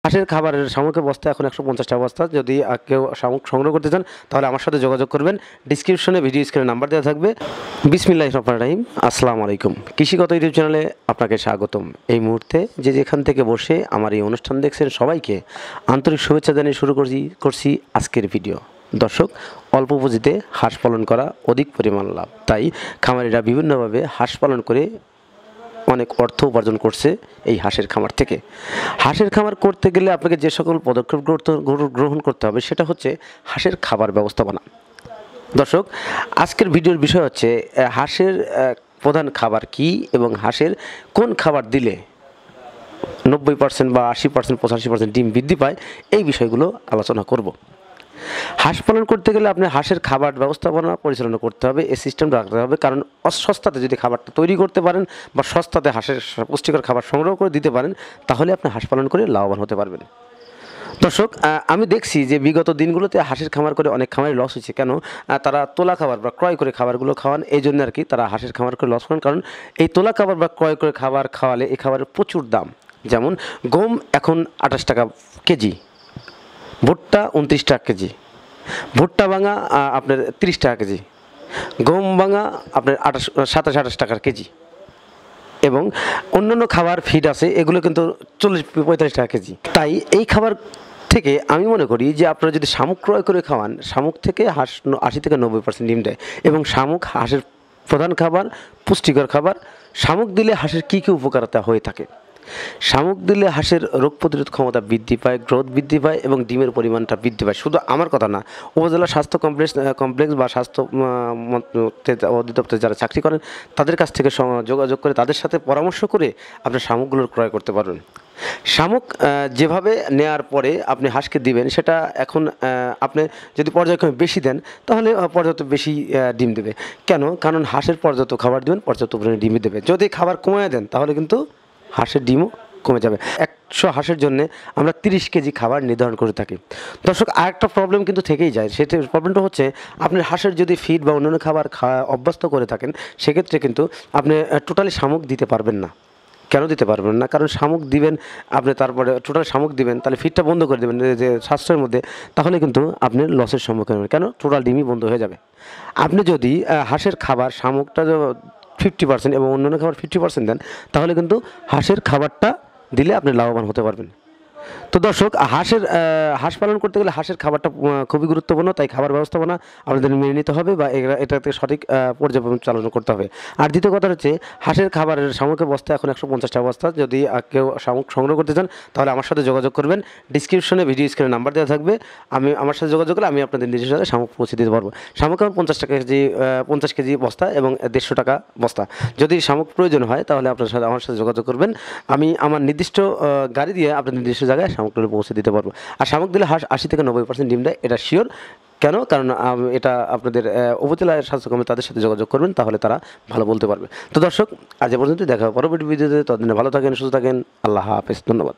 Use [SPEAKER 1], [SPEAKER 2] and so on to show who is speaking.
[SPEAKER 1] হাঁসের খাবারের শামুকের বস্তা এখন 150 টাকা বস্তা। যদি কেউ শামুক সংগ্রহ করতে চান তাহলে আমার সাথে যোগাযোগ করবেন। ডিসক্রিপশনে ভিডিও স্ক্রিনে নাম্বার দেওয়া থাকবে। বিসমিল্লাহির রহমানির রহিম। আসসালামু আলাইকুম। কৃষিগত ইউটিউব চ্যানেলে আপনাকে স্বাগতম। এই মুহূর্তে যেখান থেকে বসে আমার এই অনুষ্ঠান দেখছেন সবাইকে আন্তরিক শুভেচ্ছা জানিয়ে শুরু করছি আজকের ভিডিও। দর্শক, অল্প পুঁজিতে হাঁস পালন করা অধিক পরিমাণ লাভ, তাই খামারিরা বিভিন্নভাবে হাঁস পালন করে অনেক অর্থ উপার্জন করছে এই হাঁসের খামার থেকে। হাঁসের খামার করতে গেলে আপনাকে যে সকল পদক্ষেপ গ্রহণ করতে হবে সেটা হচ্ছে হাঁসের খাবার ব্যবস্থাপনা। দর্শক, আজকের ভিডিওর বিষয় হচ্ছে হাঁসের প্রধান খাবার কি এবং হাঁসের কোন খাবার দিলে 90% বা 80%, 85% ডিম বৃদ্ধি পায়, এই বিষয়গুলো আলোচনা করব। হাঁস পালন করতে গেলে আপনি হাঁসের খাবার ব্যবস্থাপনা পরিচালনা করতে হবে, এই সিস্টেমটা রাখতে হবে। কারণ সস্তাতে যদি খাবারটা তৈরি করতে পারেন বা সস্তাতে হাঁসের পুষ্টিকর খাবার সংগ্রহ করে দিতে পারেন, তাহলে আপনি হাঁস পালন করে লাভবান হতে পারবেন। দর্শক, আমি দেখছি যে বিগত দিনগুলোতে হাঁসের খামার করে অনেক খামারই লস হয়েছে। কেন? তারা তোলা খাবার বা ক্রয় করে খাবারগুলো খাওয়ান, এই জন্য আর কি তারা হাঁসের খামার করে লস করেন। কারণ এই তোলা খাবার বা ক্রয় করে খাবার খাওয়ালে এই খাবারের প্রচুর দাম। যেমন গম এখন 28 টাকা কেজি, ভুট্টা 29 টাকা কেজি, ভুট্টা ভাঙা আপনার 30 টাকা কেজি, গম ভাঙা আপনার 27-28 টাকার কেজি, এবং অন্যান্য খাবার ফিড আছে এগুলো কিন্তু 40-45 টাকা কেজি। তাই এই খাবার থেকে আমি মনে করি যে আপনারা যদি শামুক ক্রয় করে খাওয়ান, শামুক থেকে হাঁস 80-90% ডিম দেয়, এবং শামুক হাঁসের প্রধান খাবার, পুষ্টিকর খাবার। শামুক দিলে হাঁসের কী কী উপকারিতা হয়ে থাকে? শামুক দিলে হাঁসের রোগ প্রতিরোধ ক্ষমতা বৃদ্ধি পায়, গ্রোথ বৃদ্ধি পায় এবং ডিমের পরিমাণটা বৃদ্ধি পায়। শুধু আমার কথা না, উপজেলা স্বাস্থ্য কমপ্লেক্স বা স্বাস্থ্য অধিদপ্তরে যারা চাকরি করেন তাদের কাছ থেকে যোগাযোগ করে তাদের সাথে পরামর্শ করে আপনি শামুকগুলোর ক্রয় করতে পারবেন। শামুক যেভাবে নেয়ার পরে আপনি হাঁসকে দিবেন, সেটা এখন আপনি যদি পর্যায়ক্রমে বেশি দেন তাহলে পর্যাপ্ত বেশি ডিম দেবে। কেন? কারণ হাঁসের পর্যাপ্ত খাবার দেবেন, পর্যাপ্ত পরিমাণে ডিমই দেবে। যদি খাবার কমিয়ে দেন তাহলে কিন্তু হাঁসের ডিমও কমে যাবে। 100 হাঁসের জন্য আমরা 30 কেজি খাবার নির্ধারণ করে থাকি। দর্শক, আরেকটা প্রবলেম কিন্তু থেকেই যায়। সেটা প্রবলেমটা হচ্ছে আপনার হাঁসের যদি ফিড বা অন্যান্য খাবার অভ্যস্ত করে থাকেন, সেক্ষেত্রে কিন্তু আপনি টোটালি শামুক দিতে পারবেন না। কেন দিতে পারবেন না? কারণ শামুক দিবেন আপনি, তারপরে টোটাল শামুক দিবেন, তাহলে ফিডটা বন্ধ করে দেবেন যে সাশ্রয়ের মধ্যে, তাহলে কিন্তু আপনি লসের সম্মুখীন হবেন। কেন? টোটাল ডিমই বন্ধ হয়ে যাবে। আপনি যদি হাঁসের খাবার শামুকটা 50% এবং অন্যান্য খাবার 50% দেন, তাহলে কিন্তু হাঁসের খাবারটা দিলে আপনি লাভবান হতে পারবেন। তো দর্শক, হাঁস পালন করতে গেলে হাঁসের খাবারটা খুবই গুরুত্বপূর্ণ। তাই খাবার ব্যবস্থাপনা আপনাদের মেনে নিতে হবে বা এটাতে সঠিক পর্যালোচনা করতে হবে। আর দ্বিতীয় কথা হচ্ছে, হাঁসের খাবারের শামুকের বস্তা এখন 150 টাকা বস্তা। যদি কেউ শামুক সংগ্রহ করতে চান তাহলে আমার সাথে যোগাযোগ করবেন। ডিসক্রিপশনে ভিডিও স্ক্রিনে নাম্বার দেওয়া থাকবে। আমার সাথে যোগাযোগ করলে আমি আপনাদের নিজস্ব জায়গায় শামুক পৌঁছে দিতে পারবো। শামুক এখন 50 কেজি বস্তা এবং 150 টাকা বস্তা। যদি শামুক প্রয়োজন হয় তাহলে আমার সাথে যোগাযোগ করবেন। আমি আমার নির্দিষ্ট গাড়ি দিয়ে আপনাদের নির্দিষ্ট জায়গায় শামুকগুলো পৌঁছে দিতে পারবো। আর শামুক দিলে হাঁস 80-90% ডিম দেয়, এটা শিওর। কেন? কারণ এটা আপনাদের উপজেলার স্বাস্থ্যকর্মী তাদের সাথে যোগাযোগ করবেন, তাহলে তারা ভালো বলতে পারবে। তো দর্শক, আজ পর্যন্ত দেখা হবে পরবর্তী ভিডিওতে। ততদিনে ভালো থাকেন, সুস্থ থাকেন। আল্লাহ হাফেজ। ধন্যবাদ।